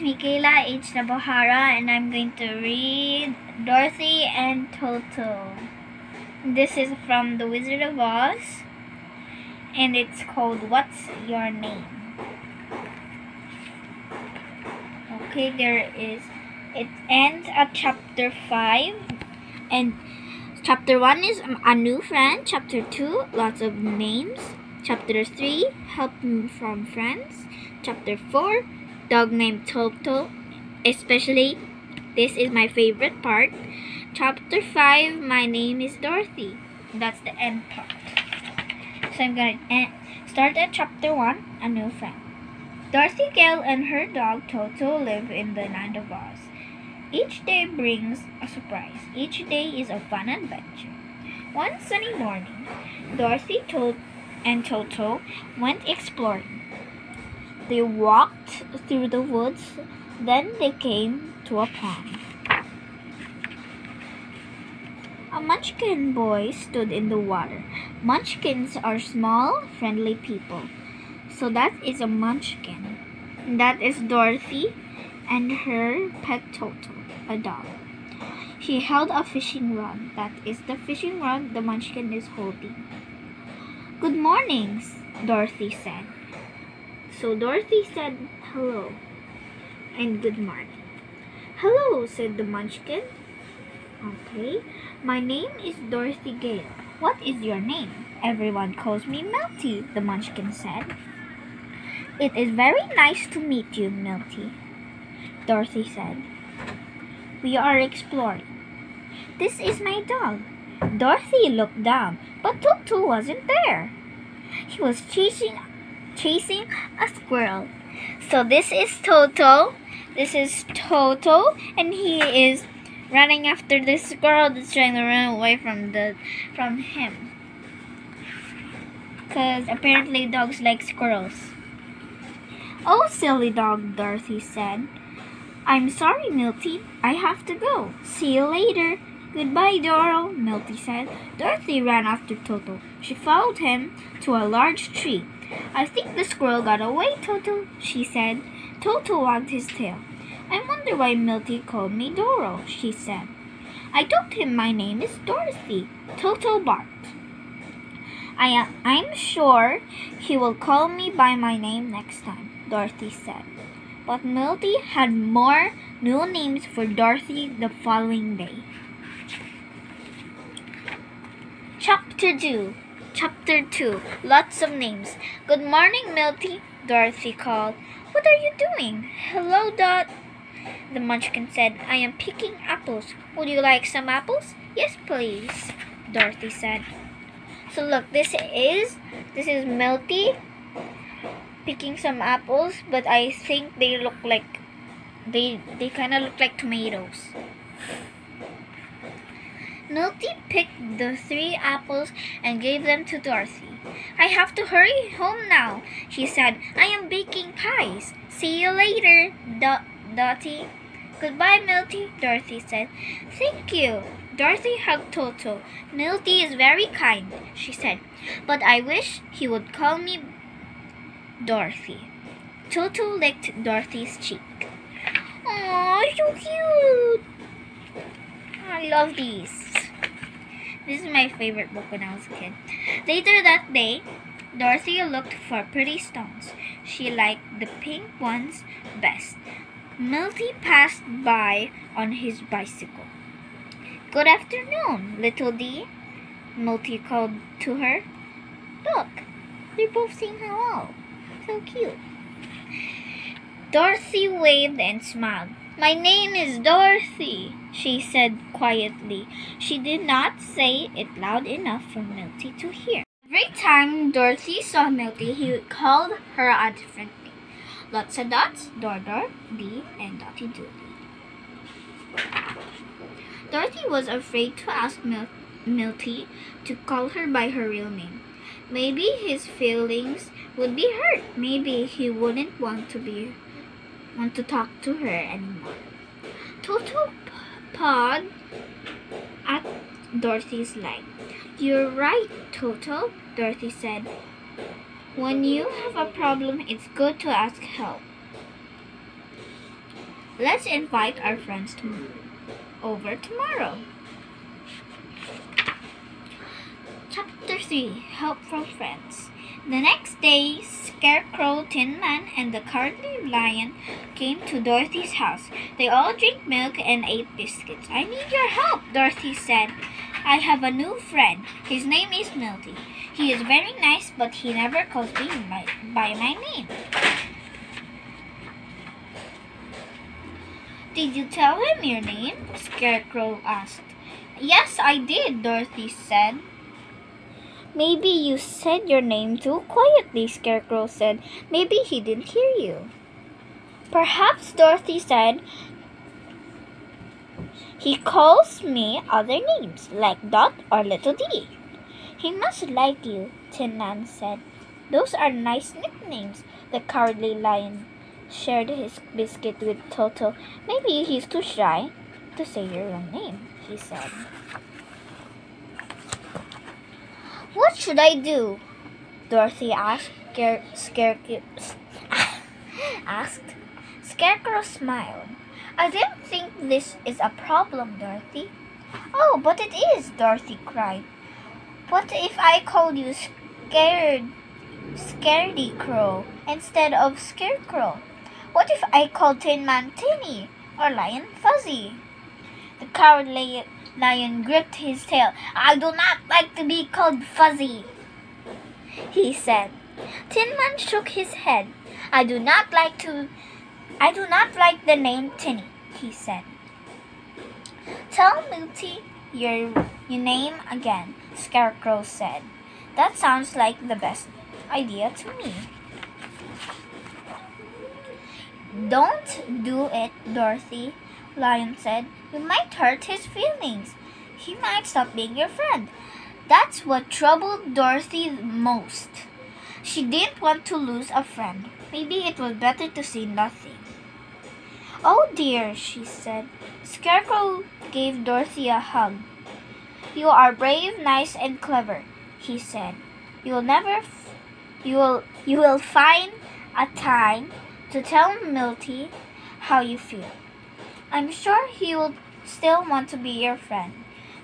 Michaela H. Nabohara, and I'm going to read Dorothy and Toto. This is from The Wizard of Oz, and it's called What's Your Name? Okay, it ends at chapter 5, and chapter 1 is a new friend, chapter 2, lots of names, chapter 3, help from friends, chapter 4, dog named Toto, especially this is my favorite part, chapter 5, my name is Dorothy. That's the end part. So I'm going to start at chapter 1, a new friend. Dorothy Gale and her dog Toto live in the land of Oz. Each day brings a surprise. Each day is a fun adventure. One sunny morning, Dorothy and Toto went exploring. They walked through the woods, then they came to a pond. A munchkin boy stood in the water. Munchkins are small, friendly people. So that is a munchkin. That is Dorothy and her pet Toto, a dog. She held a fishing rod. That is the fishing rod the munchkin is holding. Good morning, Dorothy said. So Dorothy said hello and good morning. Hello, said the munchkin. Okay, my name is Dorothy Gale. What is your name? Everyone calls me Milty, the munchkin said. It is very nice to meet you, Milty, Dorothy said. We are exploring. This is my dog. Dorothy looked down, but Toto wasn't there. He was chasing a squirrel. So this is Toto. This is Toto, and he is running after this squirrel that's trying to run away from him. Because apparently dogs like squirrels. Oh, silly dog, Dorothy said. I'm sorry, Milty. I have to go. See you later. Goodbye, Doro, Milty said. Dorothy ran after Toto. She followed him to a large tree. I think the squirrel got away, Toto, she said. Toto wagged his tail. I wonder why Milty called me Doro, she said. I told him my name is Dorothy, Toto barked. I'm sure he will call me by my name next time, Dorothy said. But Milty had more new names for Dorothy the following day. Chapter 2, lots of names. Good morning, Milty, Dorothy called. What are you doing? Hello, Dot, the munchkin said. I am picking apples. Would you like some apples? Yes, please, Dorothy said. So look, this is Milty picking some apples, but I think they look like they kind of look like tomatoes. Milty picked the 3 apples and gave them to Dorothy. I have to hurry home now, she said. I am baking pies. See you later, Dottie. Goodbye, Milty, Dorothy said. Thank you. Dorothy hugged Toto. Milty is very kind, she said, but I wish he would call me Dorothy. Toto licked Dorothy's cheek. Aw, so cute. I love these. This is my favorite book when I was a kid. Later that day, Dorothy looked for pretty stones. She liked the pink ones best. Milty passed by on his bicycle. Good afternoon, little D, Milty called to her. Look, they're both saying hello. So cute. Dorothy waved and smiled. My name is Dorothy, she said quietly. She did not say it loud enough for Milty to hear. Every time Dorothy saw Milty, he called her a different name. Lots of dots, Dor, Dee, and Dotty Doody. Dorothy was afraid to ask Milty to call her by her real name. Maybe his feelings would be hurt. Maybe he wouldn't want to talk to her anymore. Toto pawed at Dorothy's leg. You're right, Toto, Dorothy said. When you have a problem, it's good to ask help. Let's invite our friends over tomorrow. Chapter 3 Help from Friends. The next day, Scarecrow, Tin Man, and the Cowardly Lion came to Dorothy's house. They all drank milk and ate biscuits. I need your help, Dorothy said. I have a new friend. His name is Milty. He is very nice, but he never calls me by my name. Did you tell him your name? Scarecrow asked. Yes, I did, Dorothy said. Maybe you said your name too quietly, Scarecrow said. Maybe he didn't hear you. Perhaps, Dorothy said. He calls me other names, like Dot or Little D. He must like you, Tin Man said. Those are nice nicknames. The Cowardly Lion shared his biscuit with Toto. Maybe he's too shy to say your real name, he said. What should I do? Dorothy asked. Scarecrow smiled. I didn't think this is a problem, Dorothy. Oh, but it is, Dorothy cried. What if I called you Scaredy Crow instead of Scarecrow? What if I called Tin Man Tinny or Lion Fuzzy? The Cowardly Lion gripped his tail. I do not like to be called Fuzzy, he said. Tin Man shook his head. I do not like the name Tinny, he said. Tell Milty your name again, Scarecrow said. That sounds like the best idea to me. Don't do it, Dorothy, Lion said. You might hurt his feelings. He might stop being your friend. That's what troubled Dorothy most. She didn't want to lose a friend. Maybe it was better to say nothing. Oh dear, she said. Scarecrow gave Dorothy a hug. You are brave, nice, and clever, he said. You will find a time to tell Milty how you feel. I'm sure he will still want to be your friend,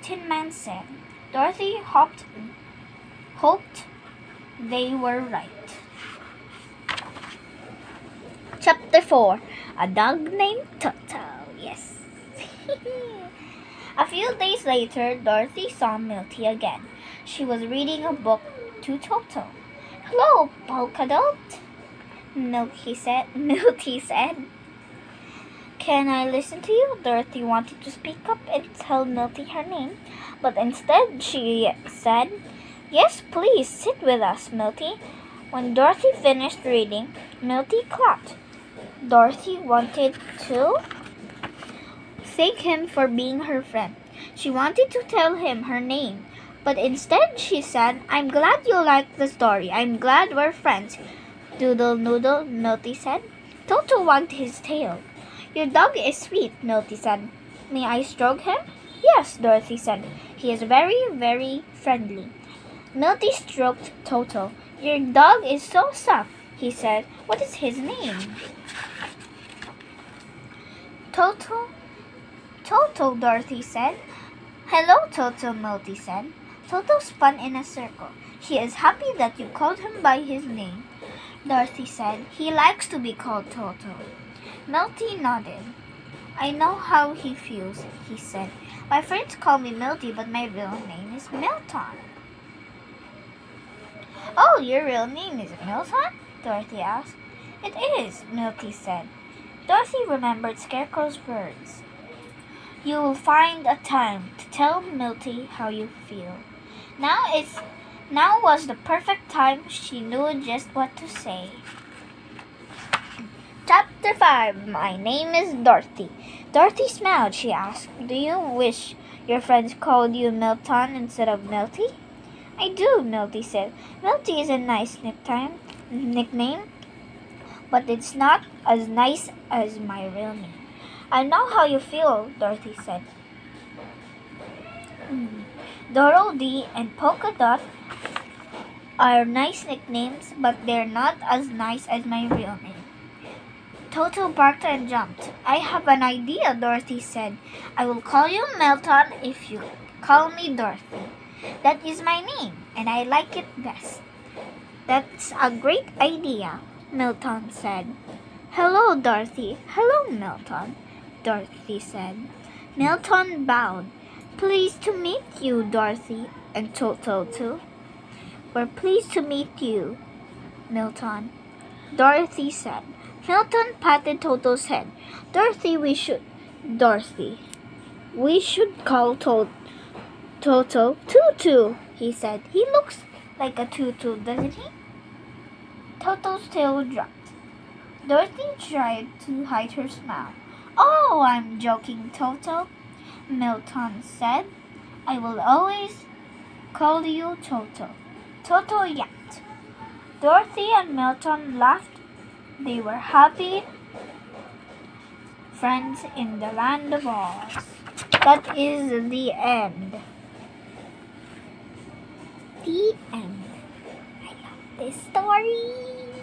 Tin Man said. Dorothy hoped they were right. Chapter 4 A Dog Named Toto. Yes. A few days later, Dorothy saw Milty again. She was reading a book to Toto. Hello, Polka Dot, Milty said. Can I listen to you? Dorothy wanted to speak up and tell Milty her name, but instead she said, Yes, please, sit with us, Milty. When Dorothy finished reading, Milty clapped. Dorothy wanted to thank him for being her friend. She wanted to tell him her name, but instead she said, I'm glad you liked the story. I'm glad we're friends. Doodle noodle, Milty said. Toto wagged his tail. Your dog is sweet, Milty said. May I stroke him? Yes, Dorothy said. He is very, very friendly. Milty stroked Toto. Your dog is so soft, he said. What is his name? Toto, Dorothy said. Hello, Toto, Milty said. Toto spun in a circle. He is happy that you called him by his name, Dorothy said. He likes to be called Toto. Milty nodded. I know how he feels, he said. My friends call me Milty, but my real name is Milton. Oh, your real name is Milton? Dorothy asked. It is, Milty said. Dorothy remembered Scarecrow's words. You will find a time to tell Milty how you feel. Now was the perfect time. She knew just what to say. Chapter 5 My name is Dorothy. Dorothy smiled. She asked, Do you wish your friends called you Milton instead of Milty? I do, Milty said. Milty is a nice nickname, but it's not as nice as my real name. I know how you feel, Dorothy said. Dorothy and Polka Dot are nice nicknames, but they're not as nice as my real name. Toto barked and jumped. I have an idea, Dorothy said. I will call you Milton if you call me Dorothy. That is my name, and I like it best. That's a great idea, Milton said. Hello, Dorothy. Hello, Milton, Dorothy said. Milton bowed. Pleased to meet you, Dorothy, and Toto too. We're pleased to meet you, Milton, Dorothy said. Milton patted Toto's head. Dorothy, we should call Toto Tutu, he said. He looks like a tutu, doesn't he? Toto's tail dropped. Dorothy tried to hide her smile. Oh, I'm joking, Toto, Milton said. I will always call you Toto. Toto yapped. Dorothy and Milton laughed. They were happy friends in the land of Oz. That is the end. The end. I love this story.